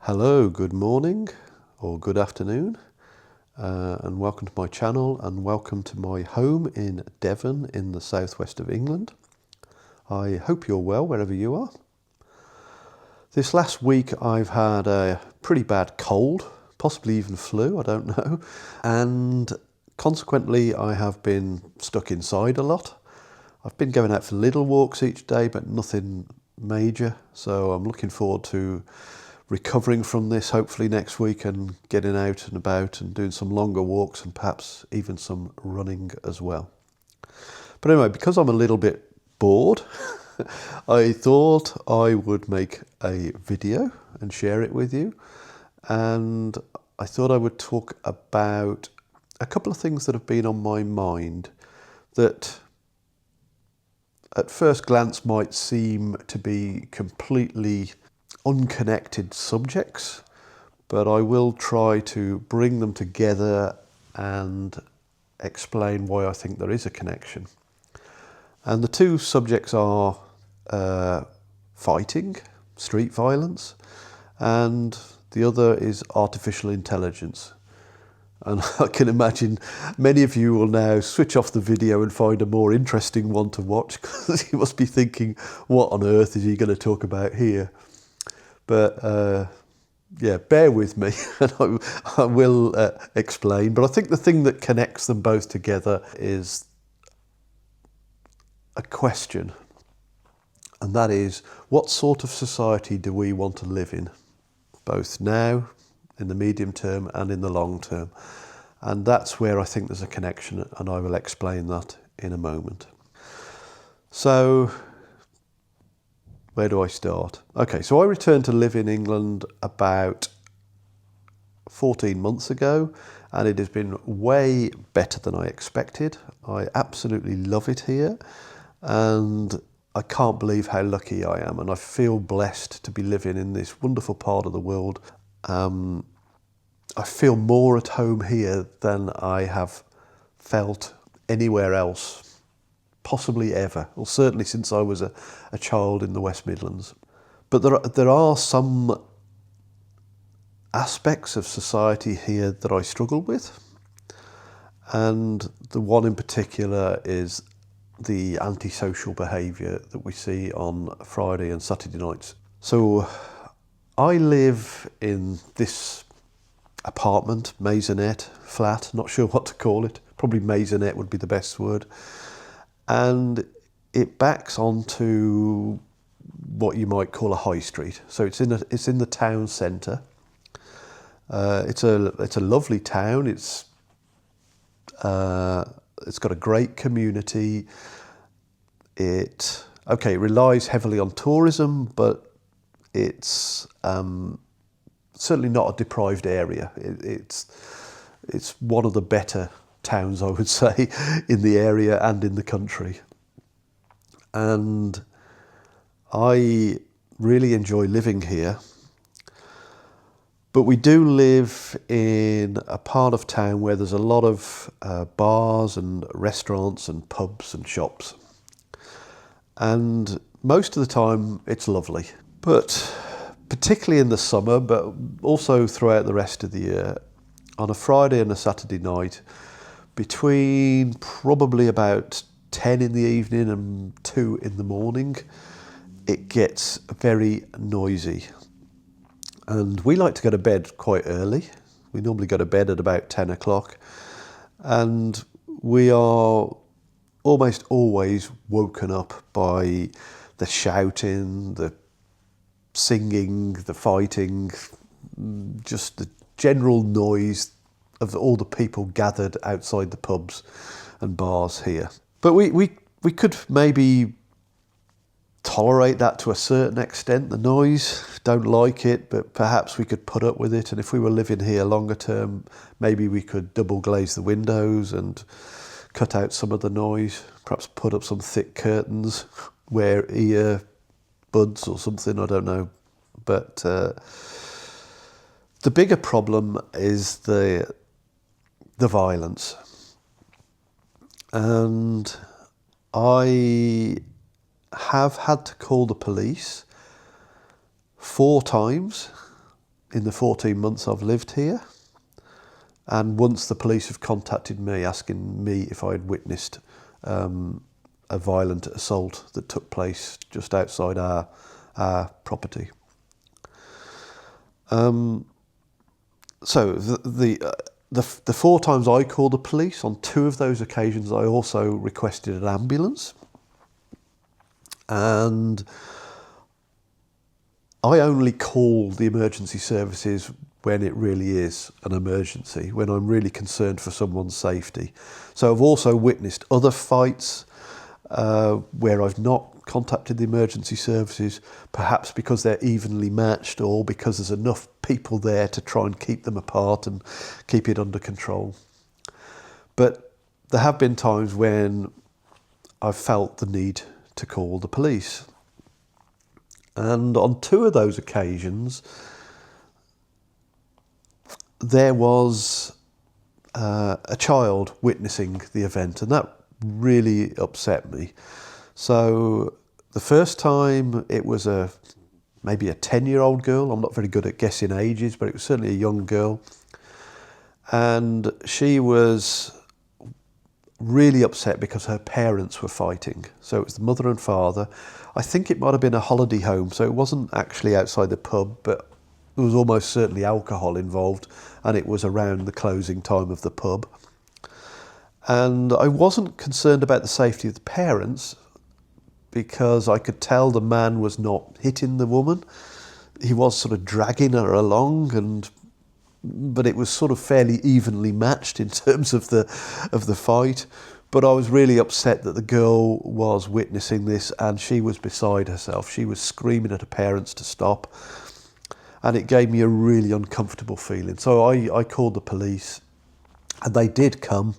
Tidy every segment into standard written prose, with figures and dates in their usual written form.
Hello, good morning or good afternoon, and welcome to my channel and welcome to my home in Devon in the southwest of England. I hope you're well wherever you are. This last week I've had a pretty bad cold, possibly even flu, I don't know, and consequently I have been stuck inside a lot. I've been going out for little walks each day but nothing major, so I'm looking forward to recovering from this hopefully next week and getting out and about and doing some longer walks and perhaps even some running as well. But anyway, because I'm a little bit bored, I thought I would make a video and share it with you. And I thought I would talk about a couple of things that have been on my mind that at first glance might seem to be completely unconnected subjects, but I will try to bring them together and explain why I think there is a connection. And the two subjects are fighting, street violence, and the other is artificial intelligence. And I can imagine many of you will now switch off the video and find a more interesting one to watch, because you must be thinking, what on earth is he going to talk about here? But yeah, bear with me and I will explain. But I think the thing that connects them both together is a question. And that is, what sort of society do we want to live in? Both now, in the medium term and in the long term. And that's where I think there's a connection, and I will explain that in a moment. So, where do I start? Okay, so I returned to live in England about 14 months ago, and it has been way better than I expected. I absolutely love it here, and I can't believe how lucky I am, and I feel blessed to be living in this wonderful part of the world. I feel more at home here than I have felt anywhere else, possibly ever, or certainly since I was a child in the West Midlands. But there are some aspects of society here that I struggle with, and the one in particular is the antisocial behaviour that we see on Friday and Saturday nights. So I live in this apartment, maisonette, flat, not sure what to call it, probably maisonette would be the best word. And it backs onto what you might call a high street. So it's in the town centre. It's a lovely town. It's got a great community. It relies heavily on tourism, but it's certainly not a deprived area. It's one of the better towns, I would say, in the area and in the country. And I really enjoy living here. But we do live in a part of town where there's a lot of bars and restaurants and pubs and shops. And most of the time it's lovely. But particularly in the summer, but also throughout the rest of the year, on a Friday and a Saturday night, between probably about 10 in the evening and 2 in the morning, it gets very noisy. And we like to go to bed quite early. We normally go to bed at about 10 o'clock. And we are almost always woken up by the shouting, the singing, the fighting, just the general noise of all the people gathered outside the pubs and bars here. But we could maybe tolerate that to a certain extent, the noise, don't like it, but perhaps we could put up with it. And if we were living here longer term, maybe we could double glaze the windows and cut out some of the noise, perhaps put up some thick curtains, wear ear buds or something, I don't know. But the bigger problem is the violence. And I have had to call the police 4 times in the 14 months I've lived here. And once the police have contacted me asking me if I had witnessed a violent assault that took place just outside our property. So the 4 times I called the police, on 2 of those occasions I also requested an ambulance. And I only call the emergency services when it really is an emergency, when I'm really concerned for someone's safety. So I've also witnessed other fights where I've not contacted the emergency services, perhaps because they're evenly matched or because there's enough people there to try and keep them apart and keep it under control. But there have been times when I've felt the need to call the police. And on 2 of those occasions, there was a child witnessing the event, and that really upset me. So the first time it was maybe a 10-year-old girl. I'm not very good at guessing ages, but it was certainly a young girl. And she was really upset because her parents were fighting. So it was the mother and father. I think it might have been a holiday home, so it wasn't actually outside the pub, but there was almost certainly alcohol involved, and it was around the closing time of the pub. And I wasn't concerned about the safety of the parents because I could tell the man was not hitting the woman. He was sort of dragging her along, but it was sort of fairly evenly matched in terms of the fight. But I was really upset that the girl was witnessing this and she was beside herself. She was screaming at her parents to stop. And it gave me a really uncomfortable feeling. So I called the police, and they did come,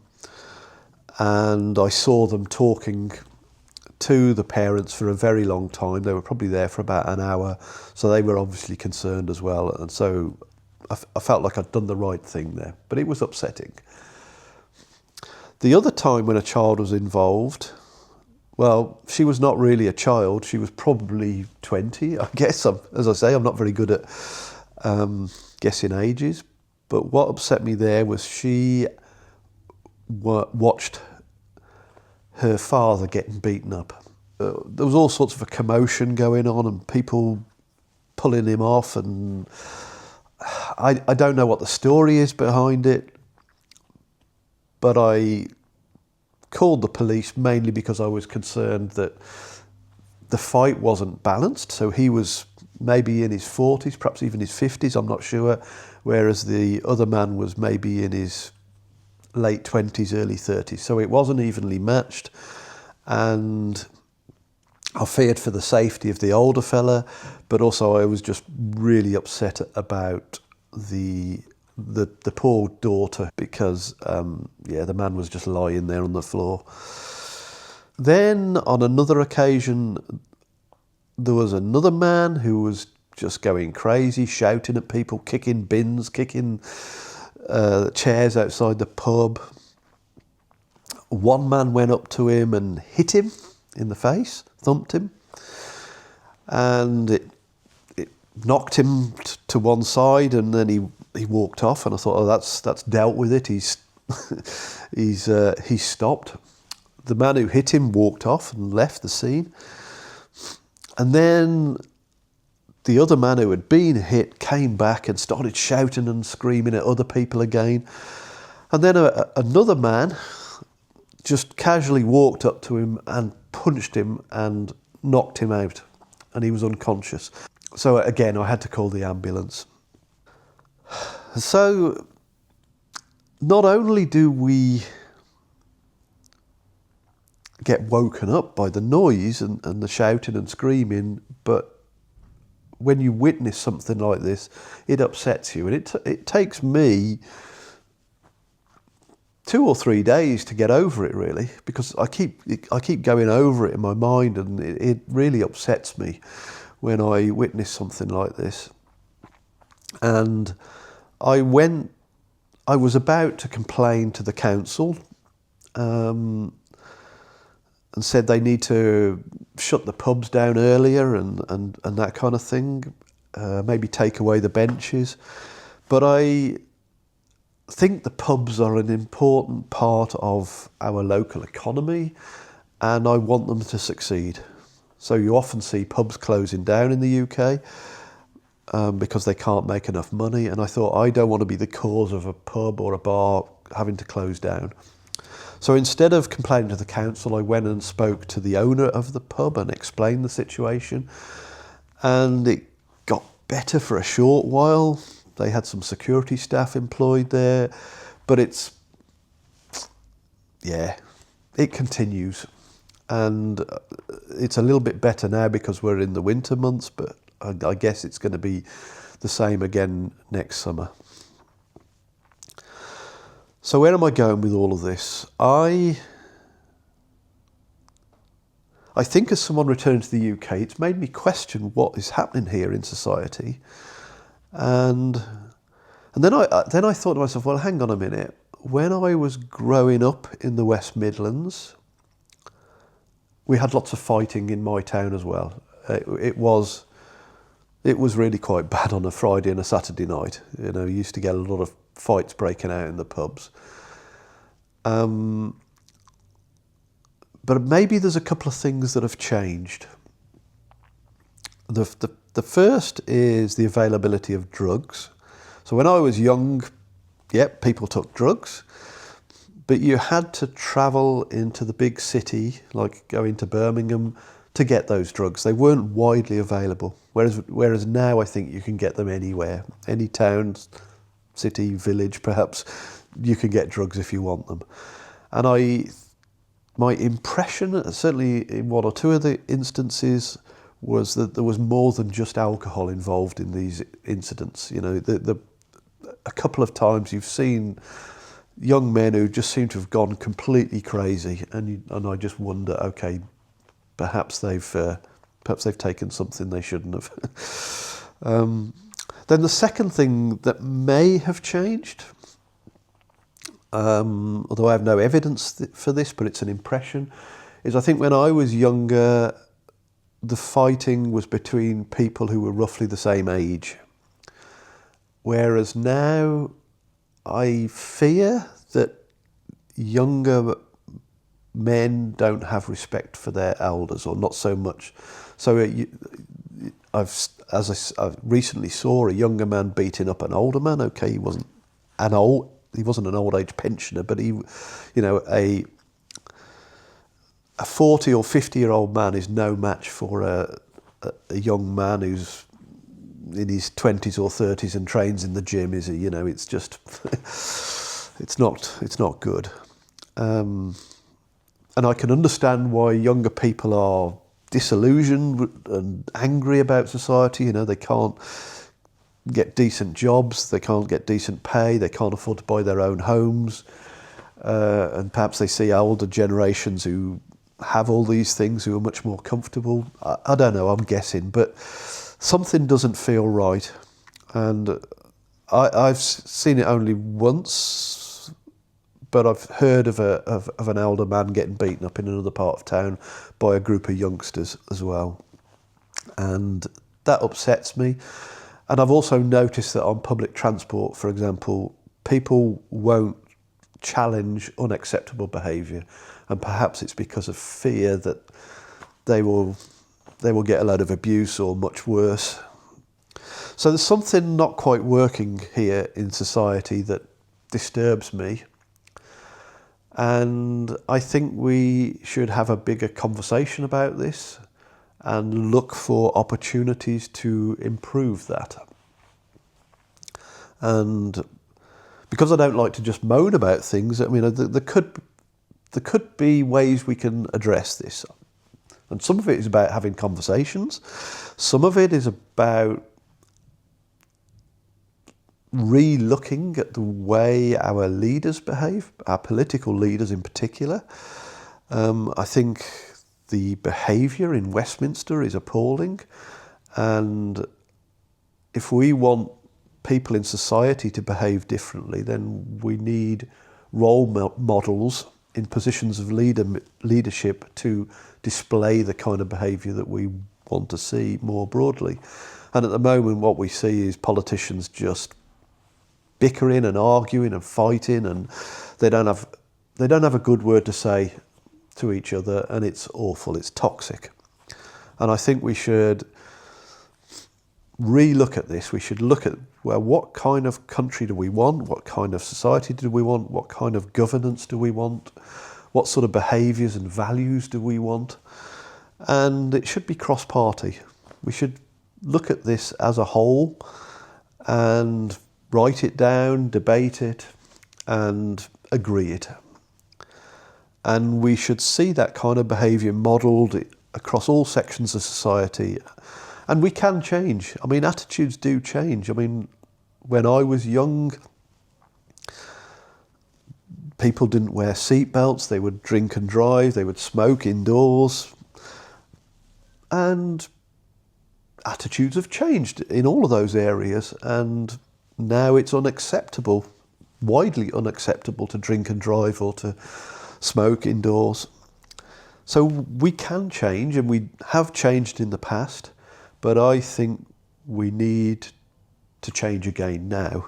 and I saw them talking to the parents for a very long time. They were probably there for about an hour, so they were obviously concerned as well. And so I felt like I'd done the right thing there, but it was upsetting. The other time when a child was involved, well, she was not really a child. She was probably 20, I guess. As I say, I'm not very good at guessing ages. But what upset me there was she watched her father getting beaten up. There was all sorts of a commotion going on and people pulling him off. And I don't know what the story is behind it, but I called the police mainly because I was concerned that the fight wasn't balanced. So he was maybe in his 40s, perhaps even his 50s, I'm not sure, whereas the other man was maybe in his late 20s, early 30s. So it wasn't evenly matched, and I feared for the safety of the older fella, but also I was just really upset about the poor daughter because, the man was just lying there on the floor. Then on another occasion, there was another man who was just going crazy, shouting at people, kicking bins, kicking chairs outside the pub. One man went up to him and hit him in the face, thumped him, and it knocked him to one side, and then he walked off. And I thought, oh, that's dealt with it. He's stopped. The man who hit him walked off and left the scene. And then the other man who had been hit came back and started shouting and screaming at other people again. And then another man just casually walked up to him and punched him and knocked him out, and he was unconscious. So again, I had to call the ambulance. So not only do we get woken up by the noise and the shouting and screaming, but when you witness something like this, it upsets you. And it takes me 2 or 3 days to get over it, really, because I keep going over it in my mind, and it really upsets me when I witness something like this. And I was about to complain to the council and said they need to shut the pubs down earlier and that kind of thing. maybe take away the benches. But I think the pubs are an important part of our local economy, and I want them to succeed. So you often see pubs closing down in the UK because they can't make enough money, and I thought, I don't want to be the cause of a pub or a bar having to close down. So instead of complaining to the council, I went and spoke to the owner of the pub and explained the situation, and it got better for a short while. They had some security staff employed there, but it continues. And it's a little bit better now because we're in the winter months, but I guess it's going to be the same again next summer. So where am I going with all of this? I think as someone returning to the UK, it's made me question what is happening here in society. And then I thought to myself, well, hang on a minute. When I was growing up in the West Midlands, we had lots of fighting in my town as well. It was really quite bad on a Friday and a Saturday night. You know, you used to get a lot of fights breaking out in the pubs. But maybe there's a couple of things that have changed. The first is the availability of drugs. So when I was young, people took drugs, but you had to travel into the big city, like going to Birmingham, to get those drugs. They weren't widely available. Whereas now I think you can get them anywhere. Any town, city, village perhaps, you can get drugs if you want them. And my impression, certainly in one or two of the instances, was that there was more than just alcohol involved in these incidents. You know, a couple of times you've seen young men who just seem to have gone completely crazy, and I just wonder, okay, perhaps they've taken something they shouldn't have. Then the second thing that may have changed, although I have no evidence for this, but it's an impression, is I think when I was younger, the fighting was between people who were roughly the same age. Whereas now, I fear that younger men don't have respect for their elders, or not so much. So I recently saw a younger man beating up an older man. Okay, he wasn't an old age pensioner, but a 40 or 50-year-old man is no match for a young man who's in his 20s or 30s and trains in the gym, is he? You know, it's just, it's not good. And I can understand why younger people are disillusioned and angry about society. You know, they can't get decent jobs, they can't get decent pay, they can't afford to buy their own homes. And perhaps they see older generations who have all these things who are much more comfortable. I don't know, I'm guessing, but something doesn't feel right. And I've seen it only once, but I've heard of an elder man getting beaten up in another part of town by a group of youngsters as well. And that upsets me. And I've also noticed that on public transport, for example, people won't challenge unacceptable behaviour, and perhaps it's because of fear that they will get a load of abuse or much worse. So there's something not quite working here in society that disturbs me, and I think we should have a bigger conversation about this and look for opportunities to improve that. And because I don't like to just moan about things, I mean, there could be ways we can address this. And some of it is about having conversations. Some of it is about re-looking at the way our leaders behave, our political leaders in particular. I think the behaviour in Westminster is appalling. And if we want people in society to behave differently, then we need role models in positions of leadership to display the kind of behaviour that we want to see more broadly. And at the moment, what we see is politicians just bickering and arguing and fighting, and they don't have a good word to say to each other, and it's awful, it's toxic. And I think we should re-look at this. We should look at, well, what kind of country do we want? What kind of society do we want? What kind of governance do we want? What sort of behaviours and values do we want? And it should be cross-party. We should look at this as a whole and write it down, debate it, and agree it. And we should see that kind of behaviour modelled across all sections of society. And we can change. I mean, attitudes do change. I mean, when I was young, people didn't wear seatbelts, they would drink and drive, they would smoke indoors. And attitudes have changed in all of those areas, and now it's unacceptable, widely unacceptable, to drink and drive or to smoke indoors. So we can change, and we have changed in the past, but I think we need to change again now.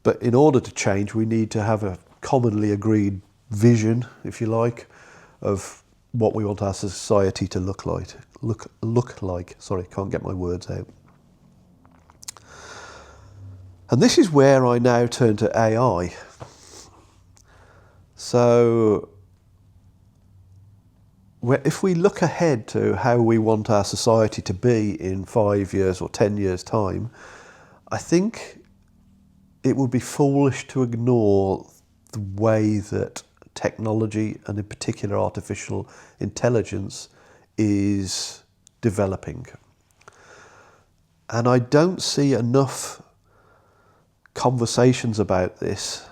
But in order to change, we need to have a commonly agreed vision, if you like, of what we want our society to look like. Sorry, can't get my words out. And this is where I now turn to AI. So if we look ahead to how we want our society to be in 5 years or 10 years' time, I think it would be foolish to ignore the way that technology, and in particular artificial intelligence, is developing. And I don't see enough conversations about this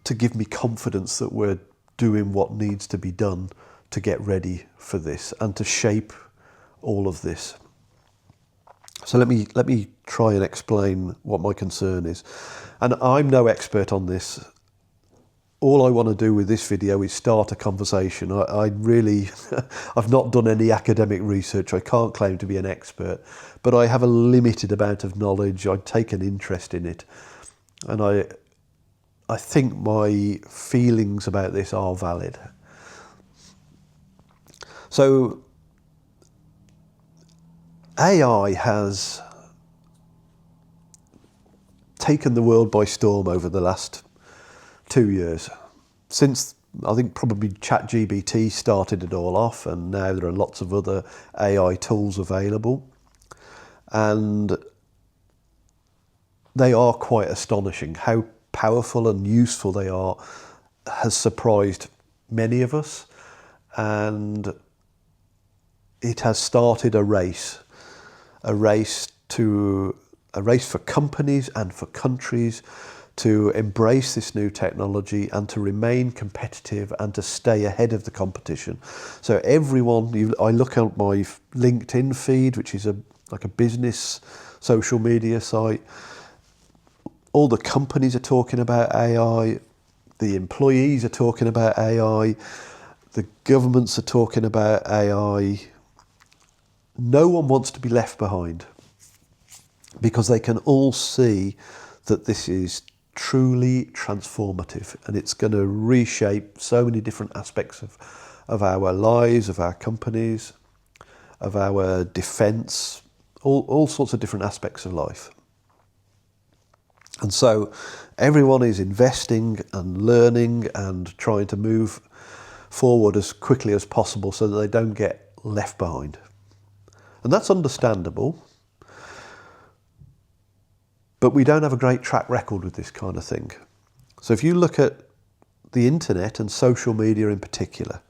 to give me confidence that we're doing what needs to be done to get ready for this and to shape all of this. So let me try and explain what my concern is. And I'm no expert on this. All I want to do with this video is start a conversation. I really, I've not done any academic research. I can't claim to be an expert, but I have a limited amount of knowledge. I take an interest in it. And I think my feelings about this are valid. So AI has taken the world by storm over the last 2 years. Since, I think, probably ChatGPT started it all off, and now there are lots of other AI tools available. And they are quite astonishing. How powerful and useful they are has surprised many of us. And it has started a race for companies and for countries to embrace this new technology and to remain competitive and to stay ahead of the competition. So everyone, I look at my LinkedIn feed, which is like a business social media site. All the companies are talking about AI, the employees are talking about AI, the governments are talking about AI. No one wants to be left behind, because they can all see that this is truly transformative, and it's going to reshape so many different aspects of our lives, of our companies, of our defence, all sorts of different aspects of life. And so everyone is investing and learning and trying to move forward as quickly as possible so that they don't get left behind. And that's understandable. But we don't have a great track record with this kind of thing. So if you look at the internet and social media in particular.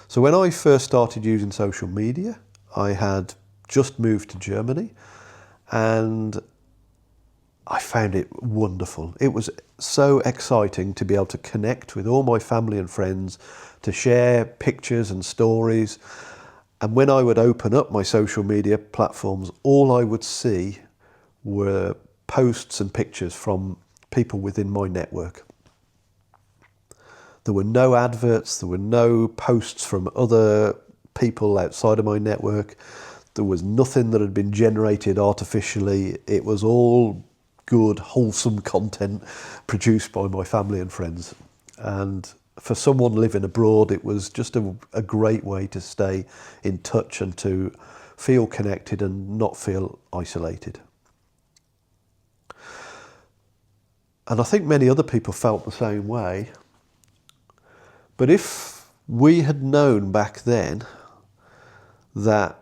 So when I first started using social media, I had just moved to Germany, and I found it wonderful. It was so exciting to be able to connect with all my family and friends, to share pictures and stories. And when I would open up my social media platforms, all I would see were posts and pictures from people within my network. There were no adverts, there were no posts from other people outside of my network. There was nothing that had been generated artificially. It was all good, wholesome content produced by my family and friends. And for someone living abroad, it was just a great way to stay in touch and to feel connected and not feel isolated. And I think many other people felt the same way. But if we had known back then that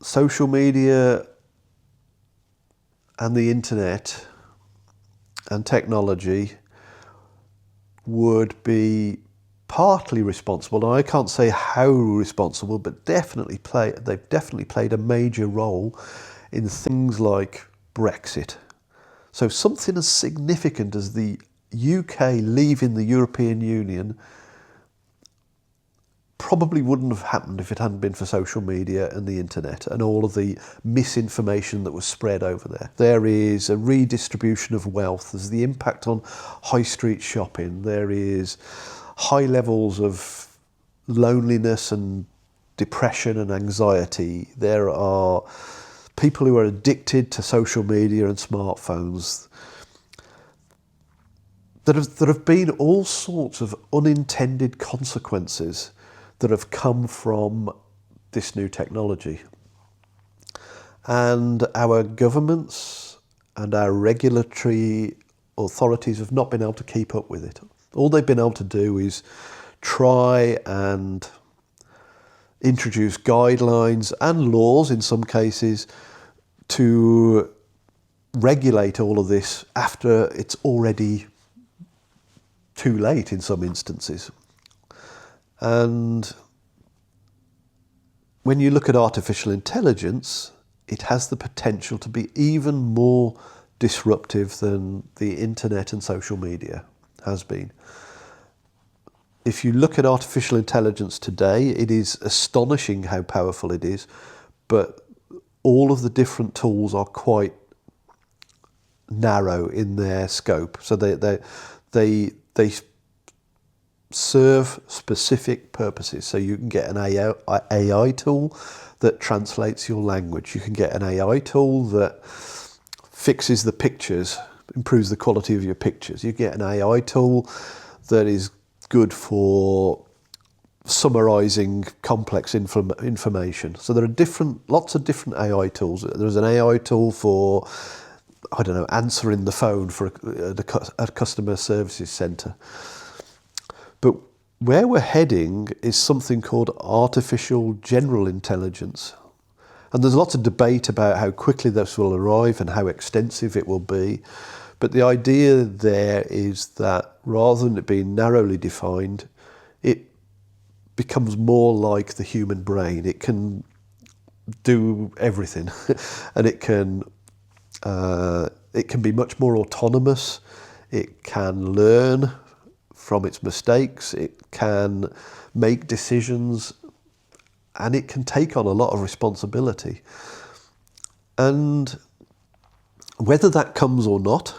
social media and the internet and technology would be partly responsible, and I can't say how responsible, but they've definitely played a major role in things like Brexit. So something as significant as the UK leaving the European Union probably wouldn't have happened if it hadn't been for social media and the internet and all of the misinformation that was spread over there. There is a redistribution of wealth. There's the impact on high street shopping. There is high levels of loneliness and depression and anxiety. There are people who are addicted to social media and smartphones. There have been all sorts of unintended consequences that have come from this new technology. And our governments and our regulatory authorities have not been able to keep up with it. All they've been able to do is try and introduce guidelines and laws in some cases to regulate all of this after it's already too late in some instances. And when you look at artificial intelligence, it has the potential to be even more disruptive than the internet and social media has been. If you look at artificial intelligence today, it is astonishing how powerful it is, but all of the different tools are quite narrow in their scope. So they serve specific purposes. So you can get an AI tool that translates your language. You can get an AI tool that fixes the pictures, improves the quality of your pictures. You get an AI tool that is good for summarizing complex information. So there are lots of different AI tools. There's an AI tool for, answering the phone for a customer services center. But where we're heading is something called artificial general intelligence. And there's lots of debate about how quickly this will arrive and how extensive it will be. But the idea there is that rather than it being narrowly defined, it becomes more like the human brain. It can do everything, and it can be much more autonomous. It can learn from its mistakes. It can make decisions, and it can take on a lot of responsibility. And whether that comes or not,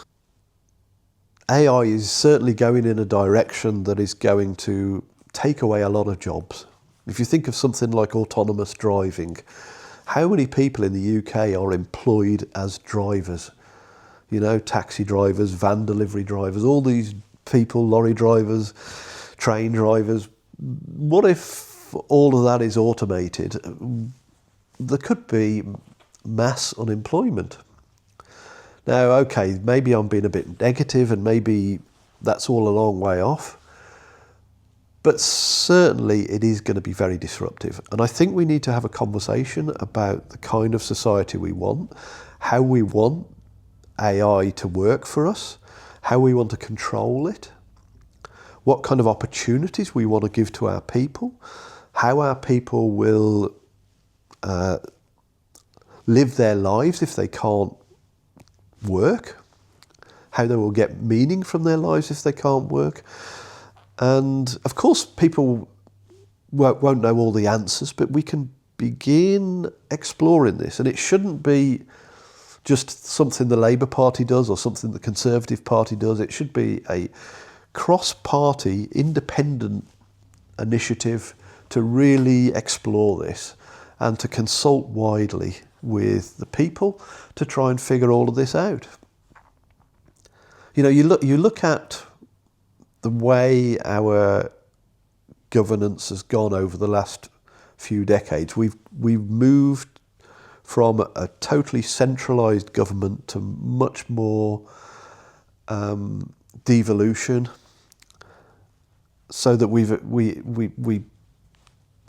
AI is certainly going in a direction that is going to take away a lot of jobs. If you think of something like autonomous driving, how many people in the UK are employed as drivers? Taxi drivers, van delivery drivers, all these people, lorry drivers, train drivers. What if all of that is automated? There could be mass unemployment. Now, okay, maybe I'm being a bit negative and maybe that's all a long way off, but certainly it is going to be very disruptive. And I think we need to have a conversation about the kind of society we want, how we want AI to work for us, how we want to control it, what kind of opportunities we want to give to our people, how our people will live their lives if they can't work, how they will get meaning from their lives if they can't work. And of course people won't know all the answers, but we can begin exploring this. And it shouldn't be just something the Labour Party does or something the Conservative Party does. It should be a cross-party, independent initiative to really explore this and to consult widely with the people to try and figure all of this out. You know, you look at the way our governance has gone over the last few decades. We've moved from a totally centralised government to much more devolution, so that we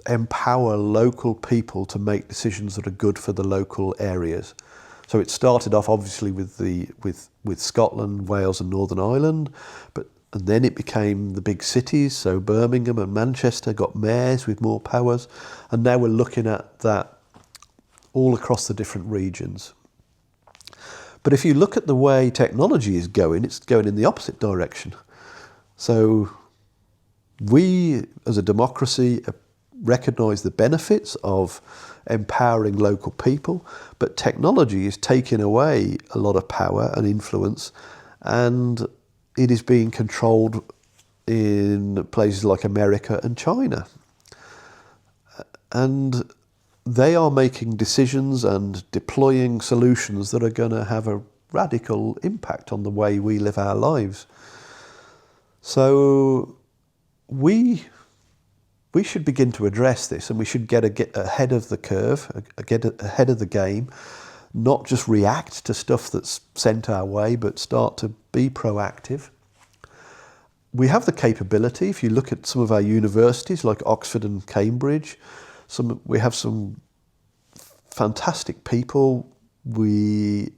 empower local people to make decisions that are good for the local areas. So it started off obviously with Scotland, Wales and Northern Ireland, and then it became the big cities, so Birmingham and Manchester got mayors with more powers, and now we're looking at that all across the different regions. But if you look at the way technology is going, it's going in the opposite direction. So we, as a democracy, recognise the benefits of empowering local people, but technology is taking away a lot of power and influence, and it is being controlled in places like America and China. And they are making decisions and deploying solutions that are going to have a radical impact on the way we live our lives. So we should begin to address this, and we should get ahead of the curve, get ahead of the game, not just react to stuff that's sent our way, but start to be proactive. We have the capability. If you look at some of our universities like Oxford and Cambridge, we have some fantastic people. We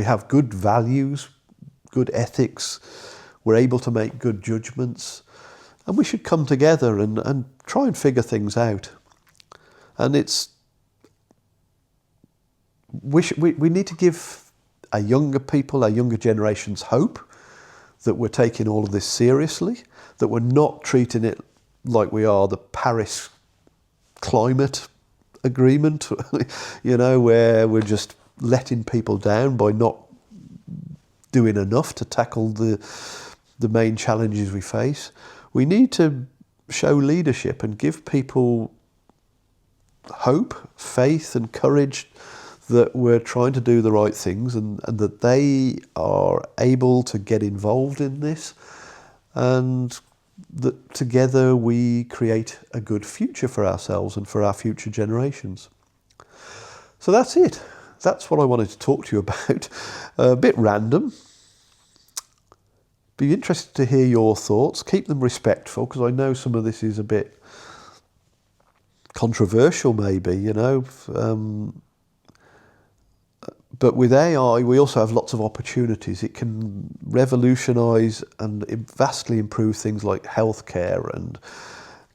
have good values, good ethics. We're able to make good judgments. And we should come together and try and figure things out. And we need to give our younger people, our younger generations, hope that we're taking all of this seriously, that we're not treating it like we are the Paris climate agreement, you know, where we're just letting people down by not doing enough to tackle the main challenges we face. We need to show leadership and give people hope, faith and courage that we're trying to do the right things, and that they are able to get involved in this, and that together we create a good future for ourselves and for our future generations. So that's it. That's what I wanted to talk to you about. A bit random. Be interested to hear your thoughts. Keep them respectful, because I know some of this is a bit controversial maybe, you know. But with AI, we also have lots of opportunities. It can revolutionise and vastly improve things like healthcare, and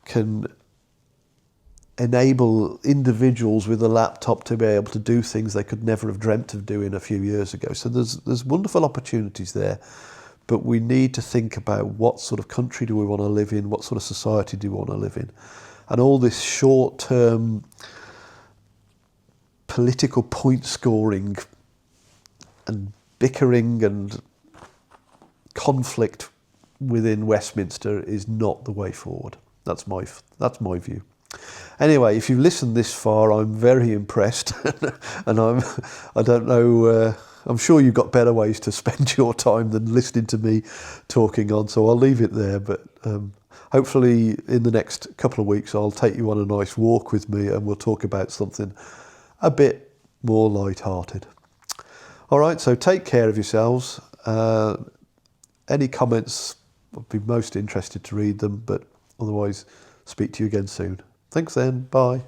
can enable individuals with a laptop to be able to do things they could never have dreamt of doing a few years ago. So there's wonderful opportunities there. But we need to think about what sort of country do we want to live in, what sort of society do we want to live in. And all this short-term political point scoring and bickering and conflict within Westminster is not the way forward. That's my view. Anyway, if you've listened this far, I'm very impressed, and I don't know. I'm sure you've got better ways to spend your time than listening to me talking on. So I'll leave it there. But hopefully, in the next couple of weeks, I'll take you on a nice walk with me, and we'll talk about something a bit more light-hearted. All right, so take care of yourselves. Any comments, I'd be most interested to read them, but otherwise, speak to you again soon. Thanks then, bye.